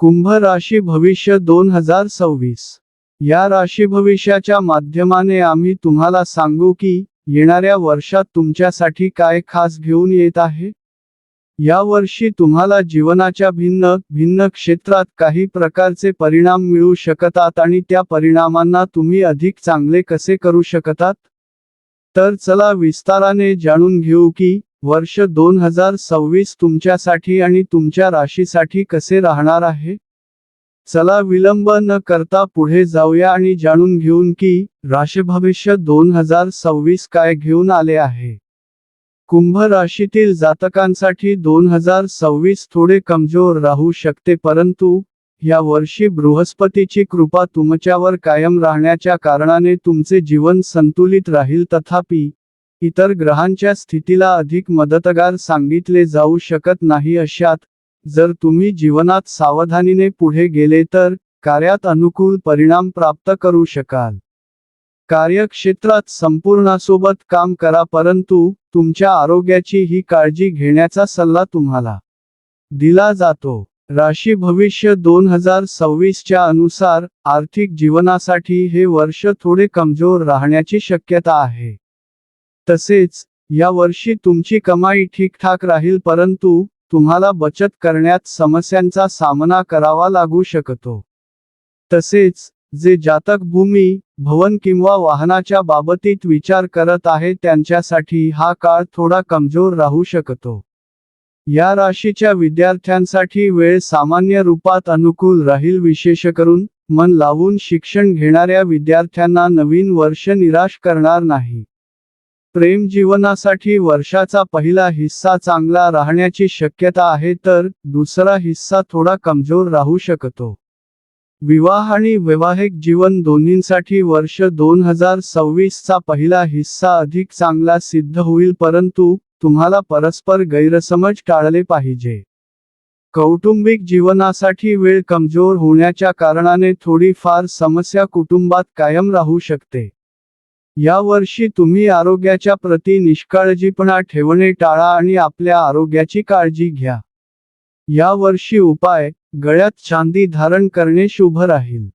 कुंभ राशी भविष्य 2026। या राशी भविष्याच्या माध्यमाने आम्ही तुम्हाला सांगू की येणाऱ्या वर्षात तुमच्यासाठी काय खास घेऊन येत आहे। या वर्षी तुम्हाला जीवनाच्या भिन्न भिन्न क्षेत्रात काही प्रकारचे परिणाम मिळू शकतात आणि त्या परिणामांना तुम्ही अधिक चांगले कसे करू शकतात। तर चला विस्ताराने जाणून घेऊ की वर्ष 2026 तुमच्यासाठी आणि तुमच्या राशीसाठी कसे राहणार आहे। चला विलंब न करता पुढे जाऊया आणि जाणून घेऊन की राशी भविष्य 2026 काय घेऊन आले आहे। कुंभ राशीतील जातकांसाठी 2026 थोडे कमजोर राहू शकते, परंतु या वर्षी बृहस्पतीची कृपा तुमच्यावर कायम राहण्याच्या कारणाने तुमचे जीवन संतुलित राहील। तथापि इतर ग्रहांच्या स्थितीला अधिक मदतगार सांगितले जाऊ शकत नाही। अशात जर तुम्ही जीवनात सावधानीने पुढे गेले तर कार्यात अनुकूल परिणाम प्राप्त करू शकाल। कार्यक्षेत्रात संपूर्णासोबत काम करा, परंतु तुमच्या आरोग्याची ही काळजी घेण्याचा सल्ला तुम्हाला दिला जातो। राशी भविष्य 2026 च्या अनुसार आर्थिक जीवनासाठी हे वर्ष थोडे कमजोर राहण्याची शक्यता आहे। तसेच या वर्षी तुमची कमाई ठीकठाक राहील, परंतु तुम्हाला बचत करण्यात समस्यांचा सामना करावा लागू शकतो। तसेच जे जातक भूमी, भवन किंवा वाहनाच्या बाबतीत विचार करत आहेत त्यांच्यासाठी हा काळ थोडा कमजोर राहू शकतो। या राशीच्या विद्यार्थ्यांसाठी वेळ सामान्य रूपात अनुकूल राहील। विशेषकरून मन लावून शिक्षण घेणाऱ्या विद्यार्थ्यांना नवीन वर्ष निराश करणार नाही। प्रेम जीवनासाठी वर्षाचा पहिला हिस्सा चांगला राहण्याची शक्यता आहे, तर दुसरा हिस्सा थोडा कमजोर राहू शकतो। विवाह आणि वैवाहिक जीवन दोन्हींसाठी वर्ष 2026 चा पहिला हिस्सा अधिक चांगला सिद्ध होईल, परंतु तुम्हाला परस्पर गैरसमज टाळले पाहिजे। कौटुंबिक जीवनासाठी वेळ कमजोर होण्याच्या कारणाने थोडीफार समस्या कुटुंबात कायम राहू शकते। या वर्षी तुम्ही आरोग्याच्या प्रती निष्काळजीपणा ठेवणे टाळा आणि आपल्या आरोग्याची काळजी घ्या। या वर्षी उपाय: गळ्यात चांदी धारण करणे शुभ राहील।